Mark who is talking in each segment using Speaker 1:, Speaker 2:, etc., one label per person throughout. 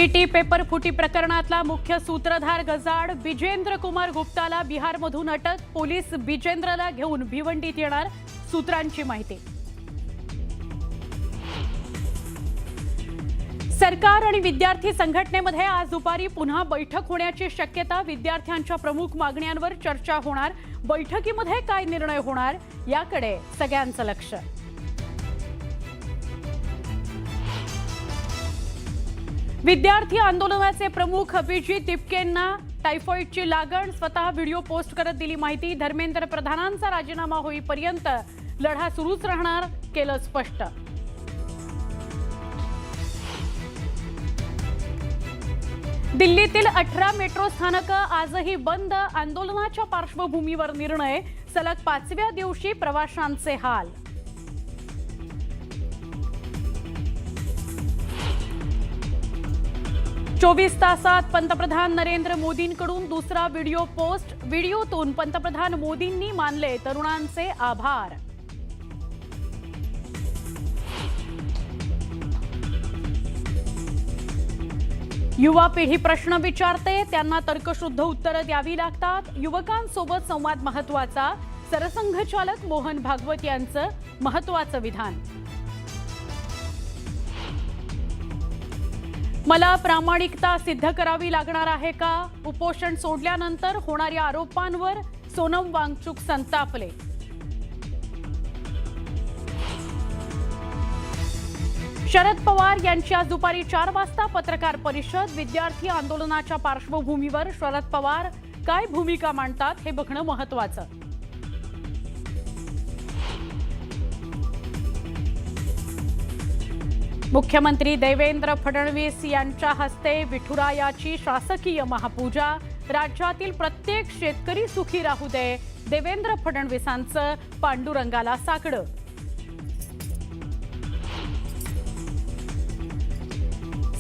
Speaker 1: CET paper फुटी प्रकरणातला मुख्य सूत्रधार गजाड बिजेंद्र कुमार गुप्ताला बिहारमधून अटक। पोलीस बिजेंद्रला घेऊन भिवंडीत येणार, सूत्रांची माहिती। सरकार आणि विद्यार्थी संघटनेमध्ये आज दुपारी पुन्हा बैठक होण्याची शक्यता। विद्यार्थ्यांच्या प्रमुख मागण्यांवर चर्चा होणार। बैठकीमध्ये काय निर्णय होणार याकडे सगळ्यांचं लक्ष। विद्यार्थी आंदोलनाचे प्रमुख अभिजित तिपकेंना टायफॉइडची लागण, स्वतः व्हिडिओ पोस्ट करत दिली माहिती। धर्मेंद्र प्रधानांचा राजीनामा होईपर्यंत लढा सुरूच राहणार, केलं स्पष्ट। दिल्लीतील 18 मेट्रो स्थानक आजही बंद। आंदोलनाच्या पार्श्वभूमीवर निर्णय, सलग 5व्या दिवशी प्रवाशांचे हाल। चोवीस तासात पंतप्रधान नरेंद्र मोदींकडून दुसरा व्हिडिओ पोस्ट। व्हिडिओतून पंतप्रधान मोदींनी मानले तरुणांचे आभार। युवा पिढी प्रश्न विचारते, त्यांना तर्कशुद्ध उत्तरं द्यावी लागतात। युवकांसोबत संवाद महत्त्वाचा, सरसंघचालक मोहन भागवत यांचं महत्त्वाचं विधान। मला प्रामाणिकता सिद्ध करावी लागणार आहे का? उपोषण सोडल्यानंतर होणाऱ्या आरोपांवर सोनम वांगचुक संतापले। शरद पवार यांची आज दुपारी 4 वाजता पत्रकार परिषद। विद्यार्थी आंदोलनाच्या पार्श्वभूमीवर शरद पवार काय भूमिका मांडतात हे बघणं महत्त्वाचं। मुख्यमंत्री देवेंद्र फडणवीस यांच्या हस्ते विठुरायाची शासकीय महापूजा। राज्यातील प्रत्येक शेतकरी सुखी राहू दे, देवेंद्र फडणवीसांचं पांडुरंगाला साकडं।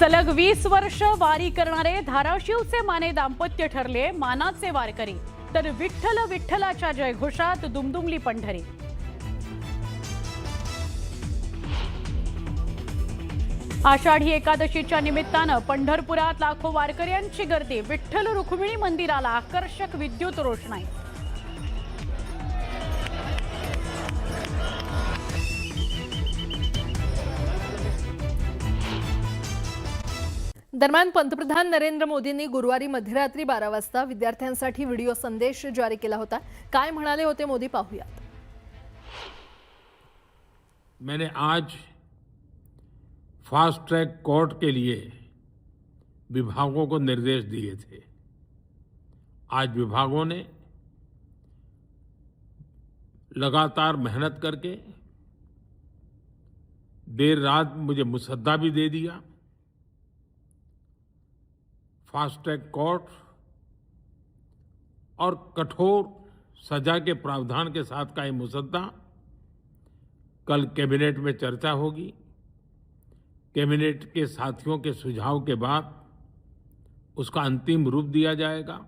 Speaker 1: सलग 20 वर्ष वारी करणारे धाराशिवचे माने दाम्पत्य ठरले मानाचे वारकरी, तर विठ्ठल विठ्ठलाच्या जयघोषात दुमदुमली पंढरी। आषाढी एकादशीच्या निमित्तानं पंढरपुरात लाखो वारकऱ्यांची गर्दी। विठ्ठल रुक्मिणी मंदिराला आकर्षक विद्युत रोषणाई।
Speaker 2: दरम्यान पंतप्रधान नरेंद्र मोदींनी गुरुवारी मध्यरात्री 12 वाजता विद्यार्थ्यांसाठी व्हिडिओ संदेश जारी केला होता। काय म्हणाले होते मोदी, पाहूयात।
Speaker 3: मैंने आज फास्ट ट्रैक कोर्ट के लिए विभागों को निर्देश दिए थे। आज विभागों ने लगातार मेहनत करके देर रात मुझे मुसद्दा भी दे दिया। फास्ट ट्रैक कोर्ट और कठोर सजा के प्रावधान के साथ का ये मुसद्दा कल कैबिनेट में चर्चा होगी। कैबिनेट के साथियों के सुझाव के बाद उसका अंतिम रूप दिया जाएगा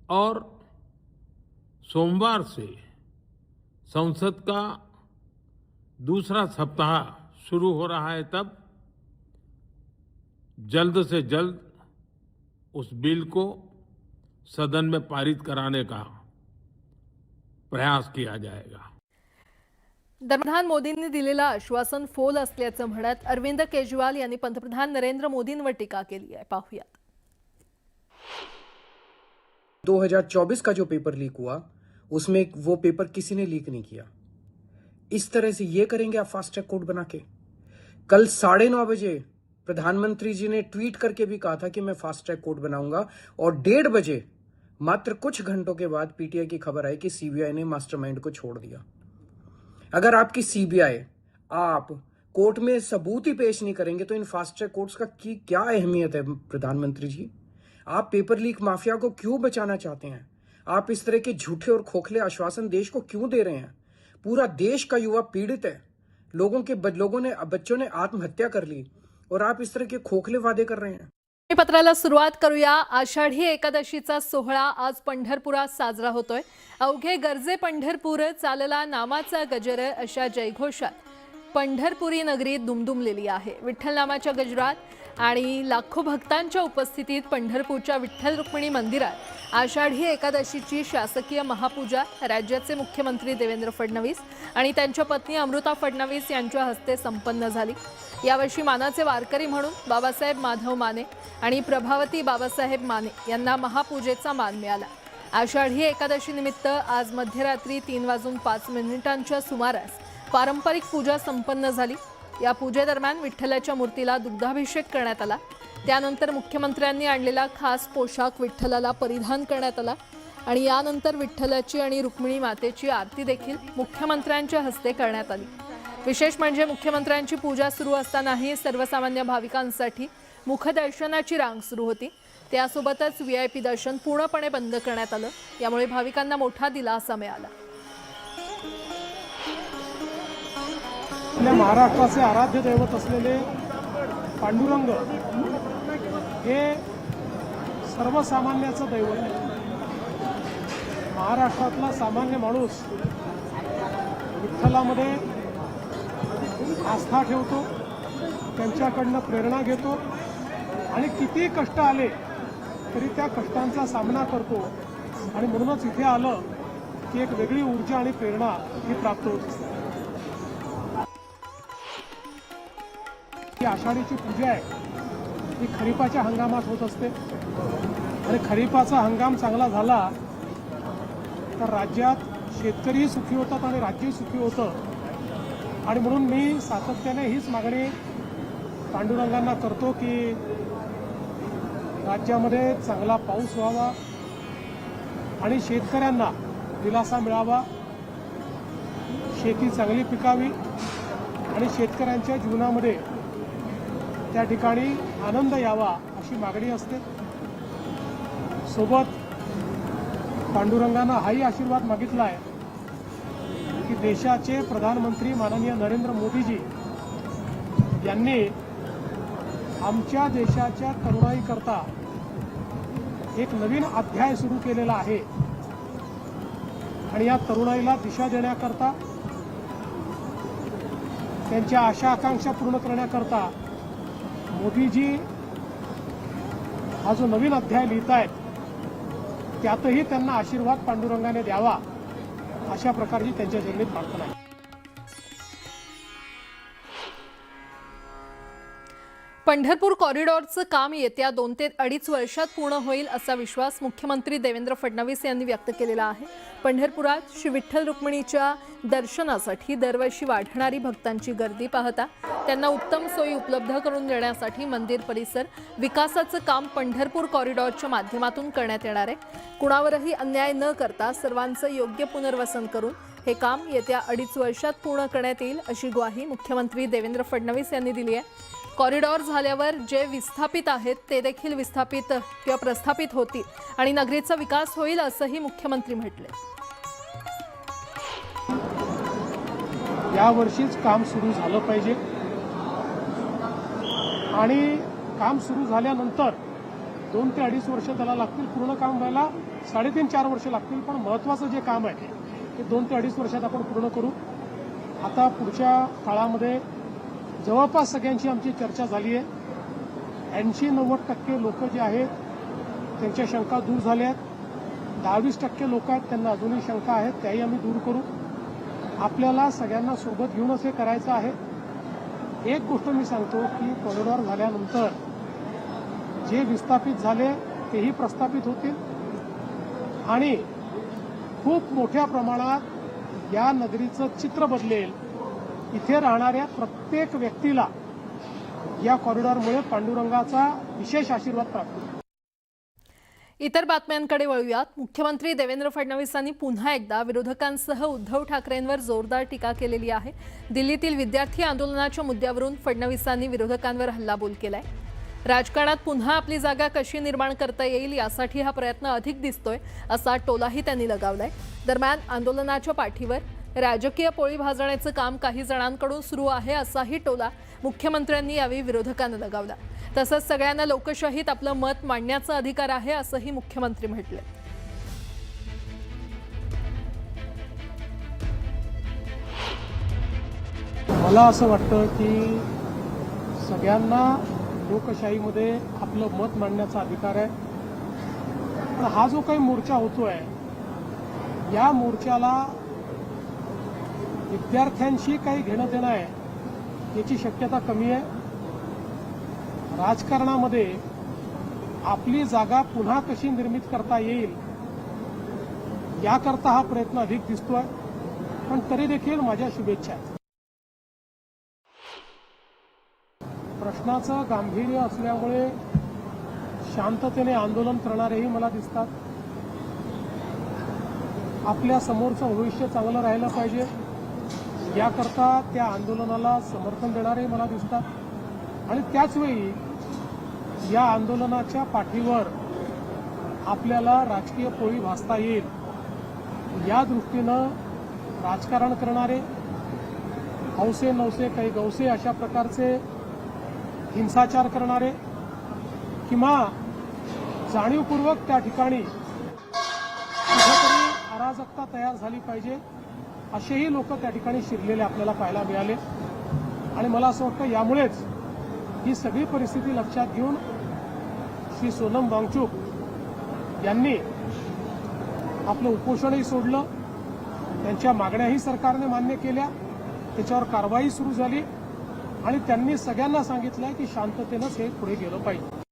Speaker 3: और सोमवार से संसद का दूसरा सप्ताह शुरू हो रहा है। तब जल्द से जल्द उस बिल को सदन में पारित कराने का प्रयास किया जाएगा।
Speaker 2: पंतप्रधान मोदींनी दिलेलं आश्वासन फोल असल्याचं म्हणत अरविंद केजरीवाल यांनी पंतप्रधान नरेंद्र मोदींवर टीका केली आहे, पाहूयात।
Speaker 4: 2024 का जो पेपर लीक हुआ उसमें वो पेपर किसी ने लीक नहीं किया। इस तरह से ये करेंगे आप फास्ट ट्रैक कोर्ट बना के? कल 9:30 बजे प्रधानमंत्री जी ने ट्वीट करके भी कहा था कि मैं फास्ट ट्रैक कोर्ट बनाऊंगा, और 1:30 बजे मात्र कुछ घंटों के बाद पीटीआई की खबर आई कि सीबीआई ने मास्टरमाइंड को छोड़ दिया। अगर आपकी सीबीआई आप कोर्ट में सबूत ही पेश नहीं करेंगे तो इन फास्ट ट्रैक कोर्ट्स का क्या अहमियत है? प्रधानमंत्री जी, आप पेपर लीक माफिया को क्यों बचाना चाहते हैं? आप इस तरह के झूठे और खोखले आश्वासन देश को क्यों दे रहे हैं? पूरा देश का युवा पीड़ित है, बच्चों ने आत्महत्या कर ली और आप इस तरह के खोखले वादे कर रहे हैं।
Speaker 2: पत्राला सुरुवात करूया। आषाढी एकादशीचा सोहळा आज पंढरपुरात साजरा होतोय। अवघे गरजे पंढरपूर, चालला नामाचा गजर अशा जयघोषात पंढरपुरी नगरी दुमदुमलेली आहे. विठ्ठल नामाच्या गजरात आणि लाखो भक्तांच्या उपस्थितीत पंढरपूरच्या विठ्ठल रुक्मिणी मंदिरात आषाढी एकादशीची शासकीय महापूजा राज्याचे मुख्यमंत्री देवेंद्र फडणवीस आणि त्यांच्या पत्नी अमृता फडणवीस यांच्या हस्ते संपन्न झाली. यावर्षी मानाचे वारकरी म्हणून बाबासाहेब माधव माने आणि प्रभावती बाबासाहेब माने यांना महापूजेचा मान मिळाला. आषाढी एकादशी निमित्त आज मध्यरात्री 3:05 सुमारास पारंपरिक पूजा संपन्न झाली. या पूजेदरम्यान विठ्ठलाच्या मूर्तीला दुग्धाभिषेक करण्यात आला. त्यानंतर मुख्यमंत्र्यांनी आणलेला खास पोशाख विठ्ठलाला परिधान करण्यात आला आणि यानंतर विठ्ठलाची आणि रुक्मिणी मातेची आरती देखील मुख्यमंत्र्यांच्या हस्ते करण्यात आली. विशेष म्हणजे मुख्यमंत्र्यांची पूजा सुरू असतानाही सर्वसामान्य भाविकांसाठी मुखदर्शनाची रांग सुरू होती. त्यासोबतच VIP दर्शन पूर्णपणे बंद करण्यात आलं. यामुळे भाविकांना मोठा दिलासा मिळाला.
Speaker 5: आपल्या महाराष्ट्राचे आराध्य दैवत असलेले पांडुरंग हे सर्वसामान्याचं दैवत आहे. महाराष्ट्रातला सामान्य माणूस विठ्ठलामध्ये आस्था ठेवतो, त्यांच्याकडनं प्रेरणा घेतो आणि किती कष्ट आले तरी त्या कष्टांचा सामना करतो आणि म्हणूनच इथे आलं की एक वेगळी ऊर्जा आणि प्रेरणा ही प्राप्त होत असते. ही आषाढीची पूजा आहे ही खरीपाच्या हंगामात होत असते आणि खरीपाचा हंगाम चांगला झाला तर राज्यात शेतकरीही सुखी होतात आणि राज्यही सुखी होतं. आणि म्हणून मी सातत्याने हीच मागणी पांडुरंगांना करतो की राज्यामध्ये चांगला पाऊस व्हावा आणि शेतकऱ्यांना दिलासा मिळावा, शेती चांगली पिकावी आणि शेतकऱ्यांच्या जीवनामध्ये त्या ठिकाणी आनंद यावा अशी मागणी असते. सोबत पांडुरंगानं हाही आशीर्वाद मागितला आहे की देशाचे प्रधानमंत्री माननीय नरेंद्र मोदीजी यांनी आमच्या देशाच्या तरुणाईकरता एक नवीन अध्याय सुरू केलेला आहे आणि या तरुणाईला दिशा देण्याकरता, त्यांच्या आशा आकांक्षा पूर्ण करण्याकरता मोदीजी हा जो नवीन अध्याय लिहित आहेत त्यातही त्यांना आशीर्वाद पांडुरंगाने द्यावा अशा प्रकारची त्यांच्या जर्नीत प्रार्थना आहे.
Speaker 2: पंढरपूर कॉरिडॉरचं काम येत्या 2 ते 2.5 वर्षात पूर्ण होईल असा विश्वास मुख्यमंत्री देवेंद्र फडणवीस यांनी व्यक्त केलेला आहे. पंढरपुरात श्री विठ्ठल रुक्मिणीच्या दर्शनासाठी दरवर्षी वाढणारी भक्तांची गर्दी पाहता त्यांना उत्तम सोयी उपलब्ध करून देण्यासाठी मंदिर परिसर विकासाचं काम पंढरपूर कॉरिडॉरच्या माध्यमातून करण्यात येणार आहे. कुणावरही अन्याय न करता सर्वांचं योग्य पुनर्वसन करून हे काम येत्या 2.5 वर्षात पूर्ण करण्यात येईल अशी ग्वाही मुख्यमंत्री देवेंद्र फडणवीस यांनी दिली आहे. कॉरिडॉर झाल्यावर जे विस्थापित आहेत ते देखील विस्थापित किंवा प्रस्थापित होतील आणि नगरीचा विकास होईल असंही मुख्यमंत्री म्हटले.
Speaker 5: यावर्षीच काम सुरू झालं पाहिजे आणि काम सुरू झाल्यानंतर 2 ते 2.5 वर्ष त्याला लागतील. पूर्ण काम व्हायला 3.5-4 वर्ष लागतील. पण महत्त्वाचं जे काम आहे ते 2 ते 2.5 वर्षात आपण पूर्ण करू. आता पुढच्या काळामध्ये जवळपास सगळ्यांची आमची चर्चा झाली आहे. 80-90% लोक जे आहेत त्यांच्या शंका दूर झाल्या आहेत. 10-20% लोक आहेत त्यांना अजूनही शंका आहेत, त्याही आम्ही दूर करू. आपल्याला सगळ्यांना सोबत घेऊनच हे करायचं आहे. एक गोष्ट मी सांगतो की कॉरिडॉर झाल्यानंतर जे विस्थापित झाले तेही प्रस्थापित होतील आणि खूप मोठ्या प्रमाणात या नगरीचं चित्र बदलेल. इथे राहणाऱ्या प्रत्येक व्यक्तीला या कॉरिडॉरमुळे पांडुरंगाचा विशेष आशीर्वाद प्राप्त होईल.
Speaker 2: इतर बातम्यांकडे वळूयात. मुख्यमंत्री देवेंद्र फडणवीसांनी पुन्हा एकदा विरोधकांसह उद्धव ठाकरेंवर जोरदार टीका केलेली आहे. दिल्लीतील विद्यार्थी आंदोलनाच्या मुद्द्यावरून फडणवीसांनी विरोधकांवर हल्लाबोल केलाय. राजकारणात पुन्हा आपली जागा कशी निर्माण करता येईल यासाठी हा प्रयत्न अधिक दिसतोय असा टोलाही त्यांनी लगावलाय. दरम्यान आंदोलनाच्या पाठीवर राजकीय पोळी भाजण्याचं काम काही जणांकडून सुरू आहे असाही टोला मुख्यमंत्र्यांनी यावेळी विरोधकांना लगावला. तसंच सगळ्यांना लोकशाहीत आपलं मत मांडण्याचा अधिकार आहे असंही मुख्यमंत्री म्हटले.
Speaker 5: मला असं वाटतं की सगळ्यांना लोकशाहीमध्ये आपलं मत मांडण्याचा अधिकार आहे. पण हा जो काही मोर्चा होतोय या मोर्चाला विद्यार्थ्यांशी काही घेणं देणं आहे याची शक्यता कमी आहे. राजकारणामध्ये आपली जागा पुन्हा कशी निर्मित करता येईल याकरता हा प्रयत्न अधिक दिसतोय. पण तरी देखील माझ्या शुभेच्छा आहेत. प्रश्नाचं गांभीर्य असल्यामुळे शांततेने आंदोलन करणारेही मला दिसतात. आपल्या समोरचं भविष्य चांगलं राहिलं पाहिजे याकरता त्या आंदोलनाला समर्थन देणारेही मला दिसतात. आणि त्याचवेळी या आंदोलनाच्या पाठीवर आपल्याला राजकीय पोळी भासता येईल या दृष्टीनं राजकारण करणारे हौसे नवसे काही गौसे अशा प्रकारचे हिंसाचार करणारे किंवा जाणीवपूर्वक त्या ठिकाणी कुठेतरी अराजकता तयार झाली पाहिजे असेही लोक त्या ठिकाणी शिरलेले आपल्याला पाहायला मिळाले. आणि मला असं वाटतं यामुळेच ही सगळी परिस्थिती लक्षात घेऊन श्री सोनम वांगचुक यांनी आपलं उपोषणही सोडलं. त्यांच्या मागण्याही सरकारने मान्य केल्या. त्याच्यावर कारवाई सुरू झाली आणि त्यांनी सगळ्यांना सांगितलंय की शांततेनंच हे पुढे गेलं पाहिजे.